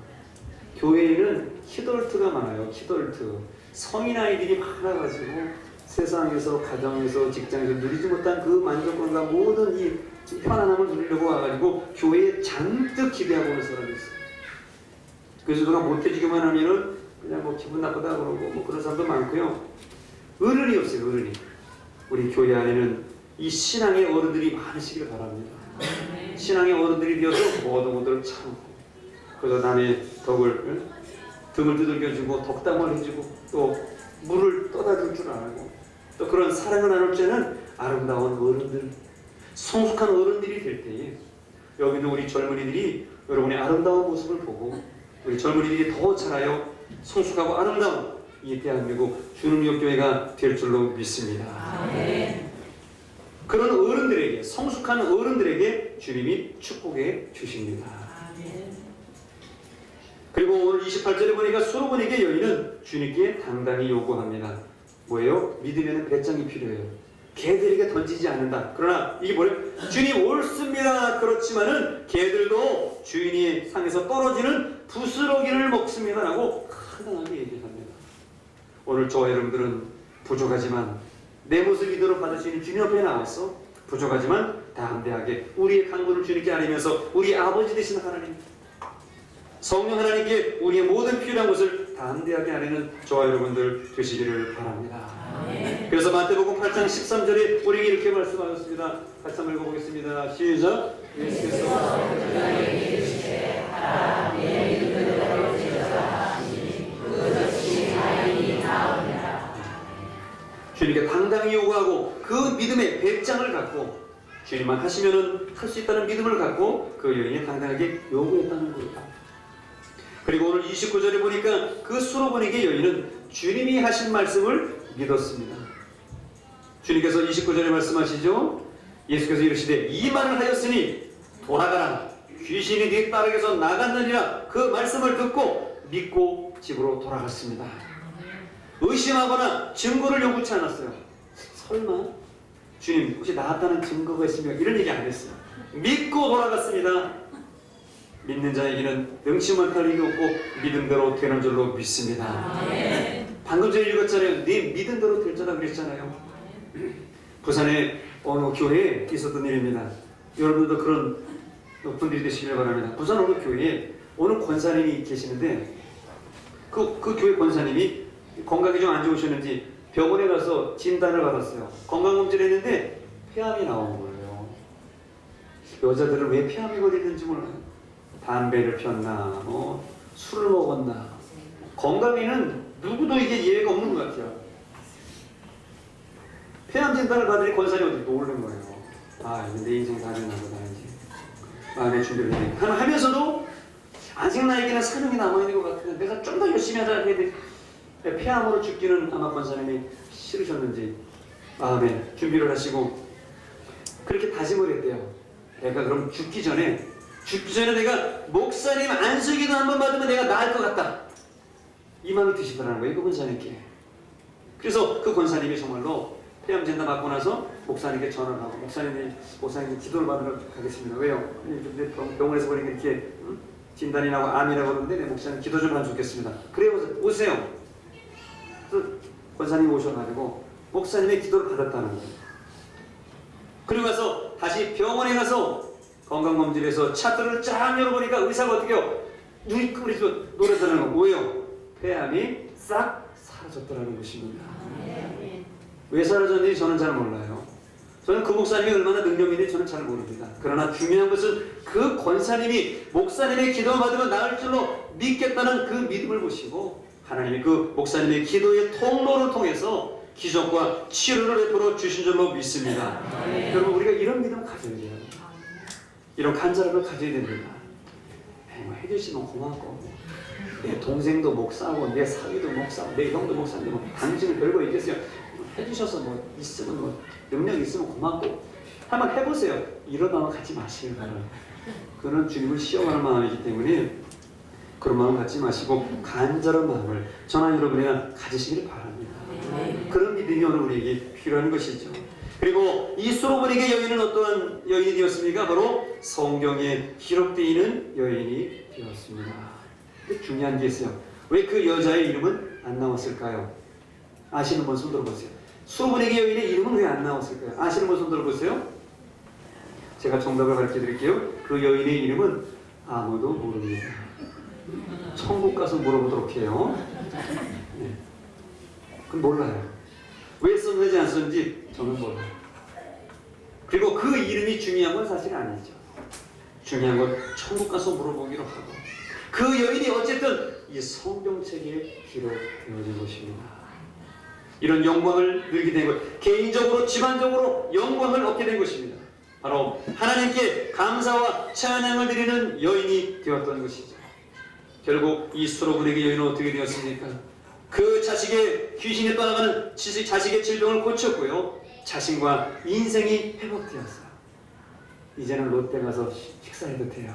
교회에는 키덜트가 많아요. 키덜트 성인 아이들이 많아가지고 세상에서 가정에서 직장에서 누리지 못한 그 만족감과 모든 이 편안함을 누리려고 와가지고 교회에 잔뜩 기대하고 오는 사람이 있어요. 그래서 누가 못해주기만 하면은 그냥 뭐 기분 나쁘다 그러고 뭐 그런 사람도 많고요. 어른이 없어요. 어른이. 우리 교회 안에는 이 신앙의 어른들이 많으시길 바랍니다. 신앙의 어른들이 되어서 모든 것들을 참고 그래서 남의 덕을 등을 두들겨주고 덕담을 해주고 또 물을 떠다 줄 줄 알고 또 그런 사랑을 나눌 때는 아름다운 어른들 성숙한 어른들이 될 때에 여기 있는 우리 젊은이들이 여러분의 아름다운 모습을 보고 우리 젊은이들이 더 자라요 성숙하고 아름다운 이 대한민국 주능력교회가 될 줄로 믿습니다. 그런 어른들에게 성숙한 어른들에게 주님이 축복해 주십니다. 그리고 오늘 28절에 보니까 수로보니게 여인은 주님께 당당히 요구합니다. 뭐예요? 믿으면 배짱이 필요해요. 개들에게 던지지 않는다. 그러나 이게 뭐예요? 주님 옳습니다. 그렇지만은 개들도 주인이 상에서 떨어지는 부스러기를 먹습니다. 라고 당당하게 얘기합니다. 오늘 저와 여러분들은 부족하지만 내 모습 이대로 받으시는 주님 앞에 나와서 부족하지만 담대하게 우리의 강구를 주님께 아뢰면서 우리 아버지 되신 하나님, 성령 하나님께 우리의 모든 필요한 것을 담대하게 아뢰는 저와 여러분들 되시기를 바랍니다. 그래서 마태복음 8장 13절에 우리에게 이렇게 말씀하셨습니다. 같이 한번 읽어보겠습니다. 시작. 예수께서 주님께 당당히 요구하고 그 믿음의 배짱을 갖고 주님만 하시면은 할 수 있다는 믿음을 갖고 그 여인이 당당하게 요구했다는 겁니다. 그리고 오늘 29절에 보니까 그 수로보니게 여인은 주님이 하신 말씀을 믿었습니다. 주님께서 29절에 말씀하시죠. 예수께서 이르시되 이 말을 하였으니 돌아가라, 귀신이 네 딸에게서 나갔느니라. 그 말씀을 듣고 믿고 집으로 돌아갔습니다. 의심하거나 증거를 요구치 않았어요. 설마 주님 혹시 나았다는 증거가 있으면 이런 얘기 안 했어요. 믿고 돌아갔습니다. 믿는 자에게는 능치 못할 일이 없고 믿음대로 되는 줄로 믿습니다. 방금 전에 읽었잖아요. 네 믿음대로 될 자라 그랬잖아요. 부산의 어느 교회에 있었던 일입니다. 여러분들도 그런 분들이 되시길 바랍니다. 부산 어느 교회에 어느 권사님이 계시는데 그 교회 권사님이 건강이 좀 안 좋으셨는지 병원에 가서 진단을 받았어요. 건강검진을 했는데 폐암이 나온 거예요. 여자들은 왜 폐암이 걸리는지 몰라요. 담배를 피웠나, 술을 먹었나. 건강에는 누구도 이게 예외가 없는 것 같아요. 폐암 진단을 받으니 권사님이 어디 놀란 거예요. 아, 이제 내 인생 다 됐나 보다 이제. 마음의 준비를 하면서도 아직 나에게는 사명이 남아있는 것 같아요. 내가 좀 더 열심히 하자 해야 돼. 폐암으로 죽기는 아마 권사님이 싫으셨는지 마음에 준비를 하시고 그렇게 다짐을 했대요. 내가 그럼 죽기 전에 내가 목사님 안수기도 한번 받으면 내가 나을 것 같다. 이 마음이 드시더라는 거예요. 그 권사님께. 그래서 그 권사님이 정말로 폐암 진단 받고 나서 목사님께 전화를 하고 목사님이 기도를 받으러 가겠습니다. 왜요? 병원에서 보니까 이렇게 진단이 나고 암이라고 그러는데 내 목사님 기도 좀 하면 좋겠습니다. 그래요, 오세요. 그래서 권사님이 오셔가지고 목사님의 기도를 받았다는 거예요. 그리고 가서 다시 병원에 가서 건강검진에서 차트를 쫙 열어보니까 의사가 어떻게 해요? 눈이 그리고 노래하는 거 뭐예요? 폐암이 싹 사라졌더라는 것입니다. 왜 사라졌는지 저는 잘 몰라요. 저는 그 목사님이 얼마나 능력인지 저는 잘 모릅니다. 그러나 중요한 것은 그 권사님이 목사님의 기도를 받으면 나을 줄로 믿겠다는 그 믿음을 보시고 하나님이 그 목사님의 기도의 통로를 통해서 기적과 치료를 베풀어 주신 줄로 믿습니다. 여러분 우리가 이런 믿음을 가져야 돼요. 이런 간절함을 가져야 됩니다. 해주시면 고맙고 내 동생도 목사고 내 사위도 목사고 내 형도 목사인데 당신은 별거 있겠어요. 해주셔서 있으면 능력 있으면 고맙고 한번 해보세요. 이런 마음 갖지 마시길 바라요. 그는 주님을 시험하는 마음이기 때문에 그런 마음 갖지 마시고 간절한 마음을 저나 여러분이나 가지시길 바랍니다. 그런 믿음이 오늘 우리에게 필요한 것이죠. 그리고 이 수로보니게 여인은 어떠한 여인이 되었습니까? 바로 성경에 기록되어 있는 여인이 되었습니다. 중요한 게 있어요. 왜 그 여자의 이름은 안 나왔을까요? 아시는 분 손 들어보세요. 수로보니게 여인의 이름은 왜 안 나왔을까요? 아시는 분 손 들어보세요. 제가 정답을 가르쳐 드릴게요. 그 여인의 이름은 아무도 모릅니다. 천국 가서 물어보도록 해요. 네. 그건 몰라요. 왜 썼는지 안 썼는지 저는 몰라요. 그리고 그 이름이 중요한 건 사실 아니죠. 중요한 건 천국 가서 물어보기로 하고 그 여인이 어쨌든 이 성경책에 기록되어진 것입니다. 이런 영광을 누리게 된 것, 개인적으로 집안적으로 영광을 얻게 된 것입니다. 바로 하나님께 감사와 찬양을 드리는 여인이 되었던 것이죠. 결국 이 수로보니게 여인은 어떻게 되었습니까? 그 자식의 귀신이 떠나가는 자식의 질병을 고쳤고요. 자신과 인생이 회복되었어요. 이제는 롯데 가서 식사해도 돼요.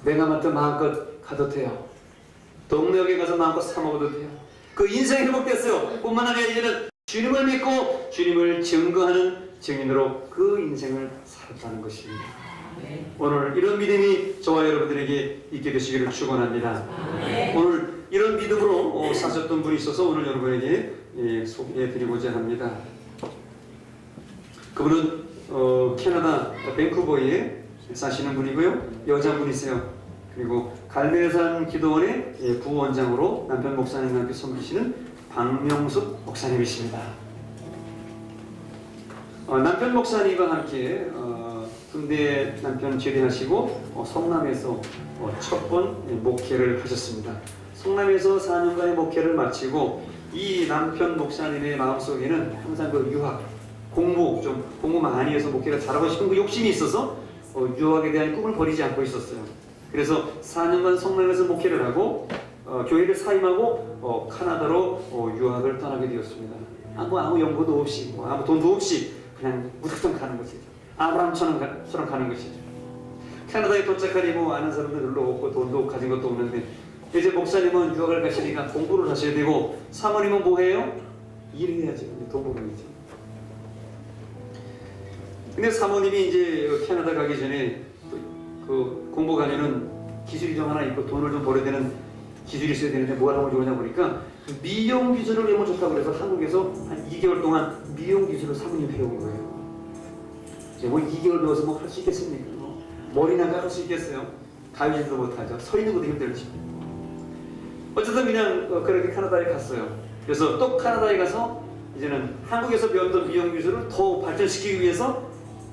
내가 맡은 마음껏 가도 돼요. 동네역에 가서 마음껏 사 먹어도 돼요. 그 인생이 회복됐어요. 뿐만 아니라 이제는 주님을 믿고 주님을 증거하는 증인으로 그 인생을 살았다는 것입니다. 오늘 이런 믿음이 저와 여러분들에게 있게 되시기를 축원합니다. 오늘 이런 믿음으로 사셨던 분이 있어서 오늘 여러분에게 소개해드리고자 합니다. 그분은 캐나다 밴쿠버에 사시는 분이고요. 여자분이세요. 그리고 갈매산 기도원의 부원장으로 남편 목사님과 함께 섬기시는 박명숙 목사님이십니다. 남편 목사님과 함께 군대 남편 제대하시고 성남에서 첫 번 목회를 하셨습니다. 성남에서 4년간의 목회를 마치고 이 남편 목사님의 마음속에는 항상 그 유학, 공부 많이 해서 목회가 잘하고 싶은 그 욕심이 있어서 유학에 대한 꿈을 버리지 않고 있었어요. 그래서 4년간 성남에서 목회를 하고 교회를 사임하고 카나다로 유학을 떠나게 되었습니다. 아무 연구도 없이 아무 돈도 없이 그냥 무작정 가는 것이죠. 아브라함처럼 가는 것이죠. 캐나다에 도착하니 아는 사람도 별로 없고 돈도 가진 것도 없는데 이제 목사님은 유학을 가시니까 공부를 하셔야 되고 사모님은 뭐해요? 일을 해야죠. 돈 벌어야죠. 근데 사모님이 이제 캐나다 가기 전에 그 공부 가려는 기술이 좀 하나 있고 돈을 좀 벌어야 되는 기술이 있어야 되는데 뭘 하면 좋으냐 보니까 미용 기술을 배우면 좋다고 그래서 한국에서 한 2개월 동안 미용 기술을 사모님 배운 거예요. 이제 2개월 배워서 할 수 있겠습니까? 머리나 깎을 수 있겠어요? 가위질도 못하죠. 서 있는 것도 힘들죠. 어쨌든 그냥 그렇게 캐나다에 갔어요. 그래서 또 캐나다에 가서 이제는 한국에서 배웠던 미용 기술을 더 발전시키기 위해서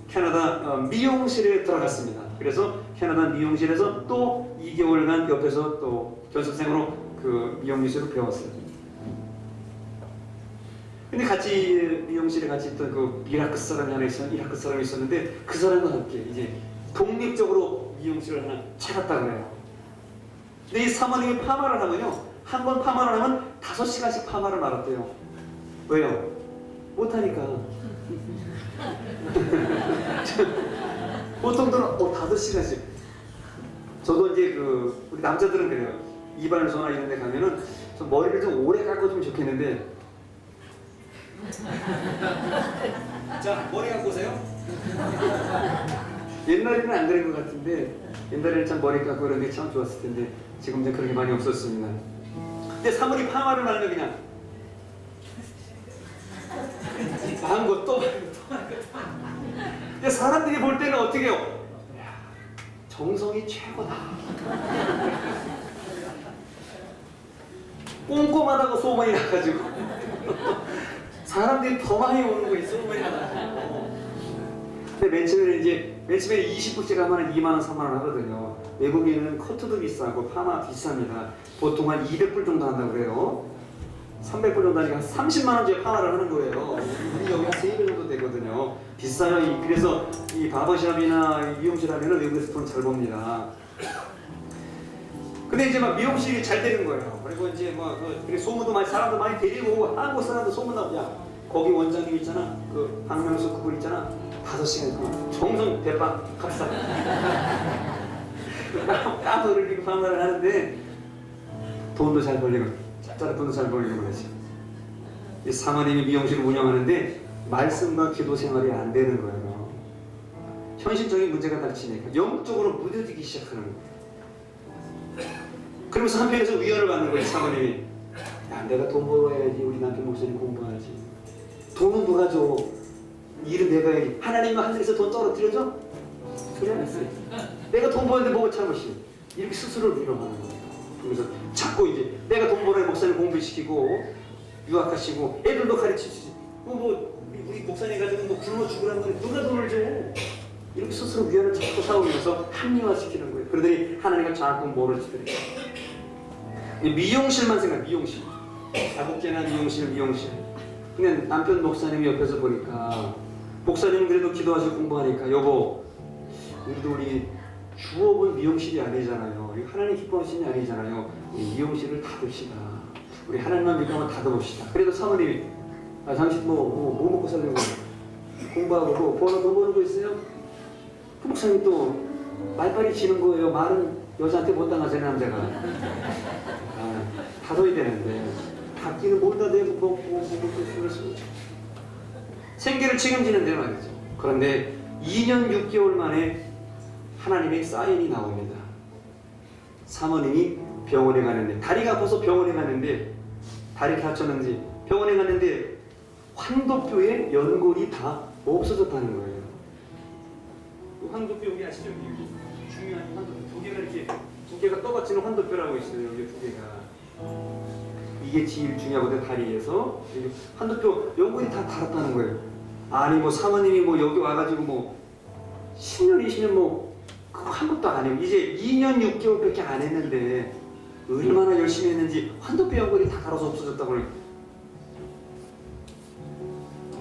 캐나다 미용실에 들어갔습니다. 그래서 캐나다 미용실에서 또 2개월간 옆에서 또 견습생으로 그 미용 기술을 배웠어요. 근데 같이 미용실에 같이 있던 그 이라크 사람이 있었는데 그 사람과 함께 이제 독립적으로 미용실을 하나 차렸다 그래요. 근데 이 사모님이 파마를 하면요, 한 번 파마를 하면 5시간씩 파마를 말았대요. 왜요? 못하니까. 보통들은 5시간씩. 저도 이제 우리 남자들은 그래요. 이발소나 이런 데 가면은 좀 머리를 좀 오래 깎아주면 좋겠는데. 자, 머리 갖고 오세요. 옛날에는 안 그런 것 같은데, 옛날에는 참 머리 깎고 그런 게 참 좋았을 텐데, 지금은 그런 게 많이 없었습니다. 근데 사모님 파마를 말면 그냥 마음껏 또 근데 사람들이 볼 때는 어떻게 해요? 정성이 최고다. 꼼꼼하다고 소문이 나가지고 사람들이 더 많이 오는 거예요. 소문이 나가지고. 근데 맨 처음에 20불씩 하면 2만원, 3만원 하거든요. 외국인은 커트도 비싸고 파마 비쌉니다. 보통 한 200불 정도 한다고 그래요. 300불 정도 하니까 한 30만원짜리 파마를 하는 거예요. 우리 여기 한 3배 정도 되거든요. 비싸요. 그래서 이 바버샵이나 미용실 하면은 외국에서 돈 잘 법니다. 근데 이제 막 미용실이 잘 되는 거예요. 그리고 이제 소문도 많이, 사람도 많이 데리고 오고, 한국 사람도 소문 나고, 야, 거기 원장님 있잖아. 그 박명수 그분 있잖아. 5시간 동안 정성 대박 갑시다. 땀 흘리고 파마를 하는데 돈도 잘 벌리고, 짭짤한 돈도 잘 벌리고 그러지. 이 사모님이 미용실을 운영하는데 말씀과 기도 생활이 안 되는 거예요. 현실적인 문제가 닥치니까 영적으로 무뎌지기 시작하는 거예요. 그러면서 한편에서 위안을 받는 거예요. 사모님이, 야, 내가 돈 벌어야지. 우리 남편 목사님 공부하지. 돈은 누가 줘? 일은 내가 해야지. 하나님은 하늘에서 돈 떨어뜨려줘? 그래 안 했어요. 내가 돈 버는데 뭐가 참으시? 이렇게 스스로를 위로하는 거예요. 그래서 자꾸 이제 내가 돈 벌어야 목사님 공부시키고 유학하시고 애들도 가르치시지. 우리 목사님 가지고 굶어 죽으라는 거예요. 누가 돈을 줘? 이렇게 스스로 위안을 자꾸 쌓으면서 합리화시키는 거예요. 그러더니 하나님과 자꾸 뭐를 주더래요. 미용실만 생각해. 미용실. 자국제나 미용실. 근데 남편 목사님이 옆에서 보니까 목사님은 그래도 기도하시고 공부하니까, 여보, 우리 주업은 미용실이 아니잖아요. 하나님 기뻐하시는 게 아니잖아요. 우리 미용실을 닫읍시다. 우리 하나님만 믿고 한번 닫아봅시다. 그래도 사모님이, 당신 뭐 먹고 살려고 공부하고 돈 버는 거 있어요? 그 목사님 또 말빨이 치는 거예요. 말은 여자한테 못 당하잖아요, 남자가. 닫아야 되는데 닫기는 뭘 닫아야 먹고 생계를 책임지는데 말이죠. 그런데 2년 6개월 만에 하나님의 사인이 나옵니다. 사모님이 병원에 가는데, 다리가 아파서 병원에 가는데, 다리 다쳤는지 병원에 갔는데 환도뼈에 연골이 다 없어졌다는 거예요. 환도뼈 여기 아시죠? 여기 중요한 환도뼈 두 개가 이렇게 두 개가 떠받치는 환도뼈라고 있어요. 여기 두 개가. 이게 제일 중요하거든요. 다리에서 환도뼈 연골이 다 닳았다는 거예요. 아니 뭐 사모님이 뭐 여기 와가지고 뭐 10년 20년 뭐 그거 한 것도 안 해요. 이제 2년 6개월밖에 안 했는데 얼마나 열심히 했는지 환도뼈 연골이 다 닳아서 없어졌다고 해요.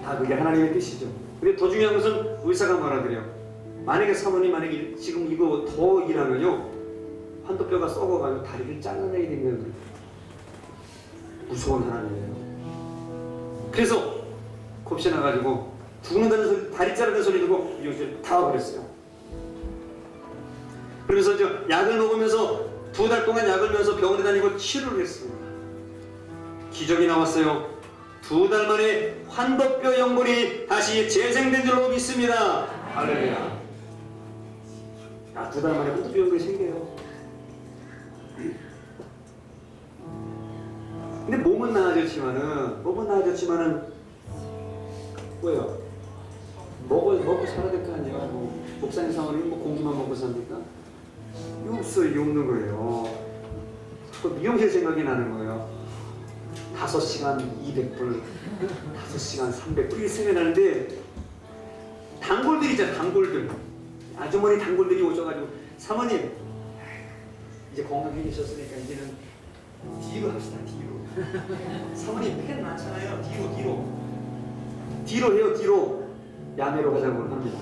다 그게 하나님의 뜻이죠. 근데 더 중요한 것은 의사가 말하더래요. 만약에 사모님 만약에 지금 이거 더 일하면요 환도뼈가 썩어가지고 다리를 잘라내야 되는 무서운 하나님이에요. 그래서 겁시나가지고 죽는다는 소리, 다리 자르는 소리 듣고 미용실 다 와버렸어요. 그러면서 이제 약을 먹으면서 2달 동안 약을 먹으면서 병원에 다니고 치료를 했습니다. 기적이 나왔어요. 2달 만에 환도뼈 연골이 다시 재생된 줄로 믿습니다. 할렐루야. 2달 만에 환도뼈 연골이 생겨요. 근데 몸은 나아졌지만은 뭐예요? 먹고 살아야 될 거 아니에요? 뭐 목사님 사모님 뭐 고기만 먹고 삽니까? 이거 없어요. 이게 없는 거예요. 자꾸 미용실 생각이 나는 거예요. 5시간 200불, 5시간 300불 이렇게 생각나는데 단골들 있잖아요. 단골들. 아주머니 단골들이 오셔가지고 사모님 이제 건강해지셨으니까 이제는 뒤로 합시다. 뒤로. 사모님 팬 많잖아요. 뒤로 해요. 뒤로. 야매로 가자고 합니다.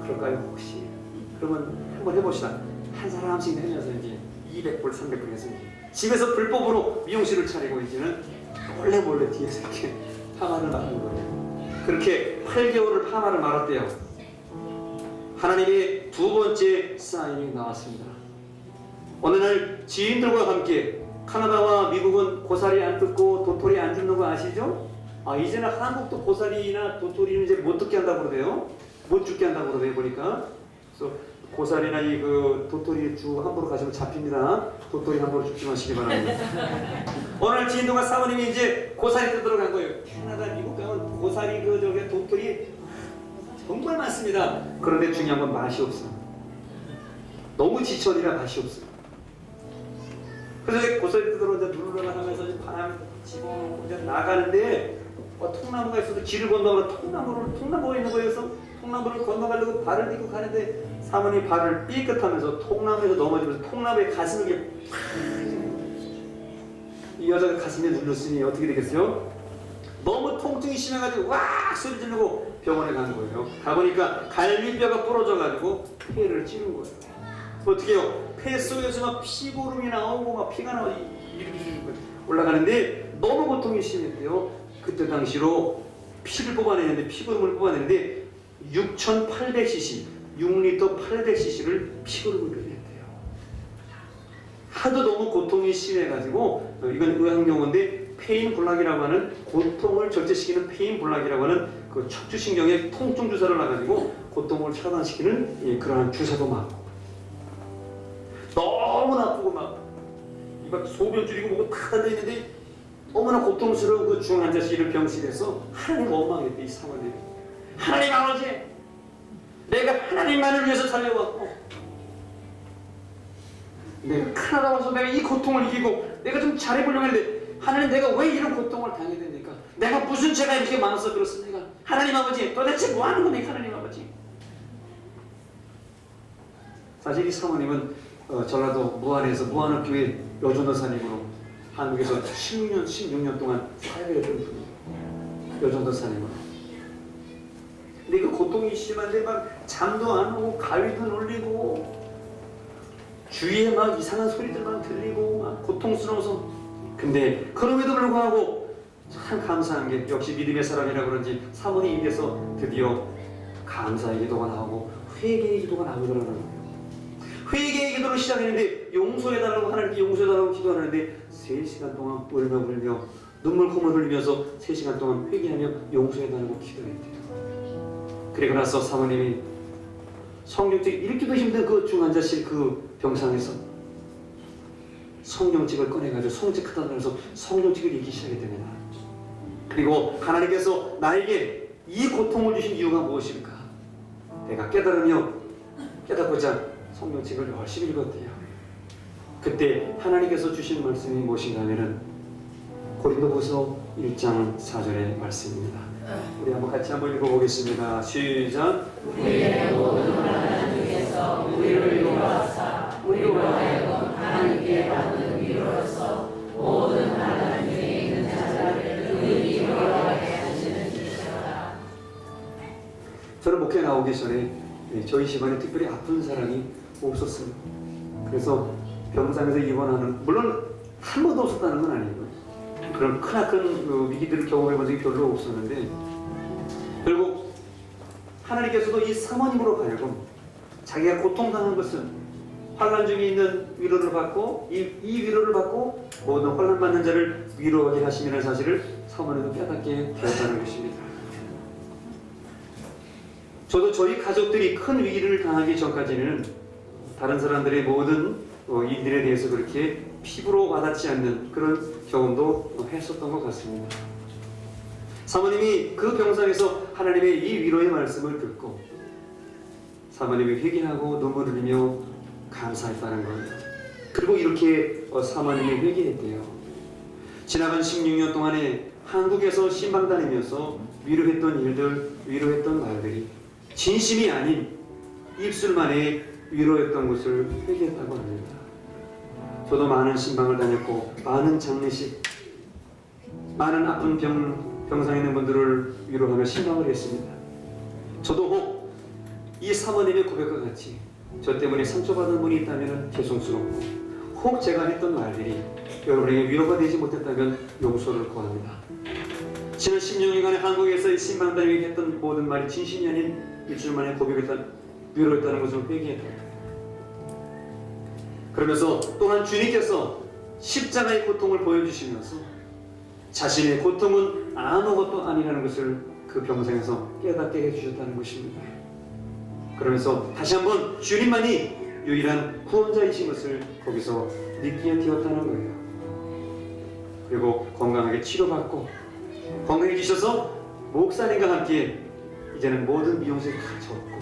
그럴까요 혹시? 그러면 한번 해봅시다. 한 사람씩 내면서 이제 200불, 300불 해서 집에서 불법으로 미용실을 차리고 이제는 몰래 뒤에서 이렇게 파마를 마는 거예요. 그렇게 8개월을 파마를 말았대요. 하나님의 2번째 사인이 나왔습니다. 어느 날 지인들과 함께 카나다와 미국은 고사리 안 뜯고 도토리 안 줍는 거 아시죠? 이제는 한국도 고사리나 도토리는 이제 못 듣게 한다고 그러대요. 못 죽게 한다고 그러대요 보니까. 그래서 고사리나 이 그 도토리 주 함부로 가시면 잡힙니다. 도토리 함부로 죽지 마시기 바랍니다. 어느 날 지인도가 사모님이 이제 고사리 뜯으러 간 거예요. 캐나다 미국 가면 고사리 그 저기 도토리 정말 많습니다. 그런데 중요한 건 맛이 없어요. 너무 지천이라 맛이 없어요. 그래서 고사리 뜯으러 이제 누르러 하면서 바람 집어넣고 이제 나가는데 통나무가 있어도 길을 건너면 통나무가 있는 거예요. 그래서 통나무를 건너가려고 발을 딛고 가는데 사모님 발을 삐끗하면서 통나무에서 넘어지면서 통나무에 가슴이 이 여자가 가슴에 눌렸으니 어떻게 되겠어요? 너무 통증이 심해가지고 왁 소리 지르고 병원에 간 거예요. 가보니까 갈비뼈가 부러져가지고 폐를 찌른 거예요. 어떻게 해요? 폐 속에서 막 피고름이 나오고 막 피가 나오고 이렇게 올라가는데 너무 고통이 심했대요. 그때 당시로 피를 뽑아내는데 피고름을 뽑아내는데 6,800cc 6리터 800cc를 피고름을 빼냈대요. 하도 너무 고통이 심해가지고 이건 의학용어인데 페인블락이라고 하는 고통을 절제시키는 페인블락이라고 하는 그 척추신경에 통증 주사를 놔가지고 고통을 차단시키는 그러한 주사도 맞고 너무 아프고 막 소변 줄이고 뭐고 다 달려있는데 어머나 고통스러운 그 중환자실을 병실에서 하나님 원망했대. 이 사모님이 하나님 아버지 내가 하나님만을 위해서 달려왔고 내가 카나다 와서 내가 이 고통을 이기고 내가 좀 잘해보려고 했는데 하나님 내가 왜 이런 고통을 당해야 됩니까? 내가 무슨 죄가 이렇게 많아서 그렇습니까? 하나님 아버지 도대체 뭐 하는 겁니까? 하나님 아버지. 사실 이 사모님은 전라도 무안에서 무안읍교회 여전도사님으로 한국에서 16년 동안 사역을 했던 분이에요. 여전도사님으로. 근데 그 고통이 심한데 막 잠도 안 오고 가위도 눌리고 주위에 막 이상한 소리들만 들리고 막 고통스러워서 근데 그럼에도 불구하고 참 감사한 게 역시 믿음의 사람이라 그런지 사모님 입에서 드디어 감사의 기도가 나오고 회개의 기도가 나오더라는 거예요. 회개의 기도를 시작했는데 용서해달라고 하나님께 용서해달라고 기도하는데 3시간 동안 울며 눈물 콧물 흘리면서 3시간 동안 회개하며 용서해달라고 기도했대요. 그리고 나서 사모님이 성경책 읽기도 힘든 그 중환자실 그 병상에서 성경책을 꺼내가지고 성책하다 그래서 성경책을 읽기 시작했답니다. 그리고 하나님께서 나에게 이 고통을 주신 이유가 무엇일까? 내가 깨닫고자 성경책을 열심히 읽었대요. 그때 하나님께서 주신 말씀이 무엇인가 하면은 고린도후서 1장 4절의 말씀입니다. 우리 같이 한번 읽어보겠습니다. 시작. 우리의 모든 나라 중에서 우리를 이루어서 우리로 하여금 하나님께 받는 위로로서 모든 나라 중에 있는 자들을 능히 이루어가게 하시는 주시라. 저는 목회 나오기 전에 저희 집안에 특별히 아픈 사람이 없었어요. 그래서 병상에서 입원하는, 물론 한 번도 없었다는 건 아니고요. 그런 크나큰 위기들을 경험해 본 적이 별로 없었는데, 결국 하나님께서도 이 사모님으로 하여금 자기가 고통당한 것은 환난 중에 있는 위로를 받고 이 위로를 받고 모든 환난 받는 자를 위로하게 하심이라는 사실을 사모님도 깨닫게 되었다는 것입니다. 저도 저희 가족들이 큰 위기를 당하기 전까지는 다른 사람들의 모든 일들에 대해서 그렇게 피부로 와닿지 않는 그런 경험도 했었던 것 같습니다. 사모님이 그 병상에서 하나님의 이 위로의 말씀을 듣고 사모님이 회개하고 눈물을 흘리며 감사했다는 거예요. 그리고 이렇게 사모님이 회개했대요. 지나간 16년 동안에 한국에서 신방 다니면서 위로했던 일들, 위로했던 말들이 진심이 아닌 입술만의 위로였던 것을 회개했다고 합니다. 저도 많은 신방을 다녔고 많은 장례식, 많은 아픈 병상에 있는 분들을 위로하며 신방을 했습니다. 저도 혹 이 사모님의 고백과 같이 저 때문에 상처받은 분이 있다면 죄송스럽고, 혹 제가 했던 말들이 여러분에게 위로가 되지 못했다면 용서를 구합니다. 지난 16년간의 한국에서 신방 다니게 했던 모든 말이 진심이 아닌 일주일만에 위로했다는 것을 회개했다. 그러면서 또한 주님께서 십자가의 고통을 보여주시면서 자신의 고통은 아무것도 아니라는 것을 그 병상에서 깨닫게 해주셨다는 것입니다. 그러면서 다시 한번 주님만이 유일한 구원자이신 것을 거기서 느끼게 되었다는 거예요. 그리고 건강하게 치료받고 건강해지셔서 목사님과 함께 이제는 모든 미용실 다 접고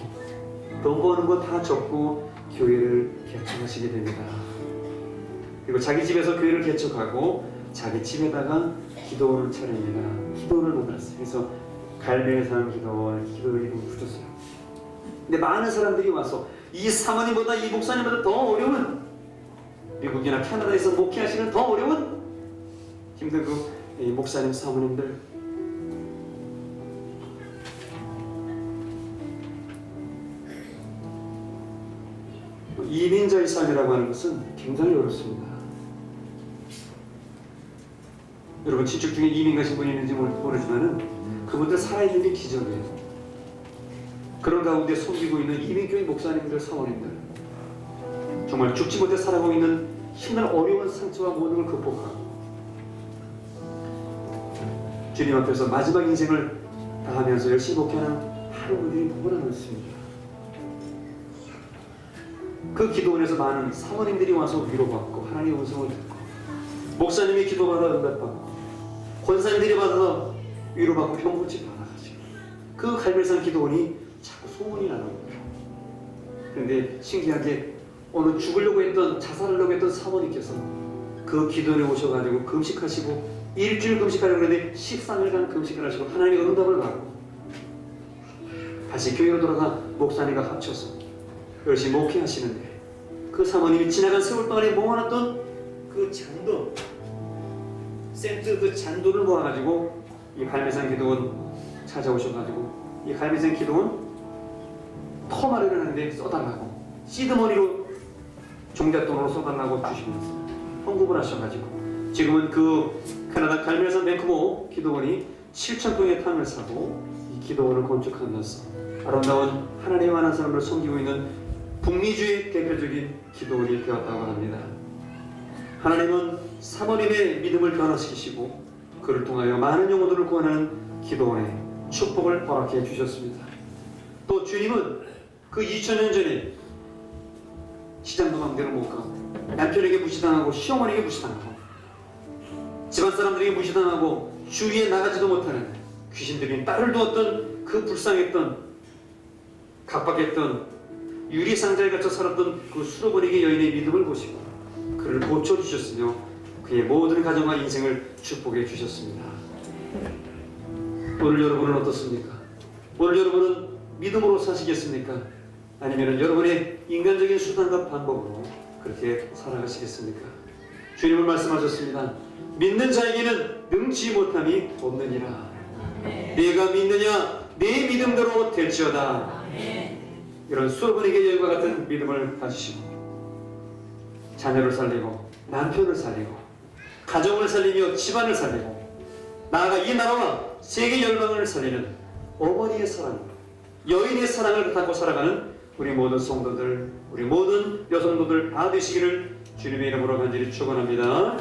돈 버는 거 다 접고 교회를 개척하시게 됩니다. 그리고 자기 집에서 교회를 개척하고 자기 집에다가 기도원을 차립니다. 기도원을 만들었어요. 그래서 갈매의 사람 기도원, 기도를 이름을 붙였어요. 근데 많은 사람들이 와서 이 사모님보다 이 목사님보다 더 어려운, 미국이나 캐나다에서 목회하시는 더 어려운 힘든 이 목사님 사모님들, 이민자의 삶이라고 하는 것은 굉장히 어렵습니다. 여러분 친척 중에 이민 가신 분이 있는지 모르지만은 그분들 살아있는 게 기적이에요. 그런 가운데 섬기고 있는 이민교회 목사님들, 사모님들, 정말 죽지 못해 살아가고 있는 힘든 어려운 상처와 모든 걸 극복하고 주님 앞에서 마지막 인생을 다하면서 열심히 목회하는 하루들이 너무나 많습니다. 그 기도원에서 많은 사모님들이 와서 위로받고 하나님의 음성을 듣고, 목사님이 기도받아 응답받고, 권사님들이 받아서 위로받고 병고치 받아가지고, 그 갈멜산 기도원이 자꾸 소문이 나는 거예요. 그런데 신기하게 어느 죽으려고 했던, 자살하려고 했던 사모님께서 그 기도원에 오셔가지고 금식하시고 일주일 금식하려고 했는데 13일간 금식을 하시고 하나님의 응답을 받고 다시 교회로 돌아가 목사님과 합쳐서 열심히 목회하시는데, 그 사모님이 지나간 세월 동안에 모아놨던 그 잔도, 센트 그 잔도를 모아가지고 이 갈매산 기도원 찾아오셔가지고 이 갈매산 기도원 터 마련하는데 써달라고 시드머니로 종잣돈으로 써달라고 주시면서 헌금을 하셔가지고 지금은 그 캐나다 갈매산 밴쿠버 기도원이 7,000평의 땅을 사고 이 기도원을 건축하면서 아름다운 하나님의 많은 사람을 섬기고 있는 북미주의 대표적인 기도원이 되었다고 합니다. 하나님은 사모님의 믿음을 변화시키시고 그를 통하여 많은 영혼들을 구원하는 기도원에 축복을 허락해 주셨습니다. 또 주님은 그 2000년 전에 시장도 맘대로 못 가고 남편에게 무시당하고 시어머니에게 무시당하고 집안 사람들에게 무시당하고 주위에 나가지도 못하는 귀신들이 딸을 두었던 그 불쌍했던 각박했던 유리상자에 갇혀 살았던 그 수로버리게 여인의 믿음을 보시고 그를 고쳐주셨으며 그의 모든 가정과 인생을 축복해 주셨습니다. 오늘 여러분은 어떻습니까? 오늘 여러분은 믿음으로 사시겠습니까? 아니면 여러분의 인간적인 수단과 방법으로 그렇게 살아가시겠습니까? 주님은 말씀하셨습니다. 믿는 자에게는 능치 못함이 없느니라. 내가 믿느냐 내 믿음대로 될지어다. 이런 수로버리게 여인과 같은 믿음을 가지시고 자녀를 살리고 남편을 살리고 가정을 살리며 집안을 살리고 나아가 이 나라와 세계 열방을 살리는 어머니의 사랑, 여인의 사랑을 갖고 살아가는 우리 모든 성도들, 우리 모든 여성도들 다 되시기를 주님의 이름으로 간절히 축원합니다.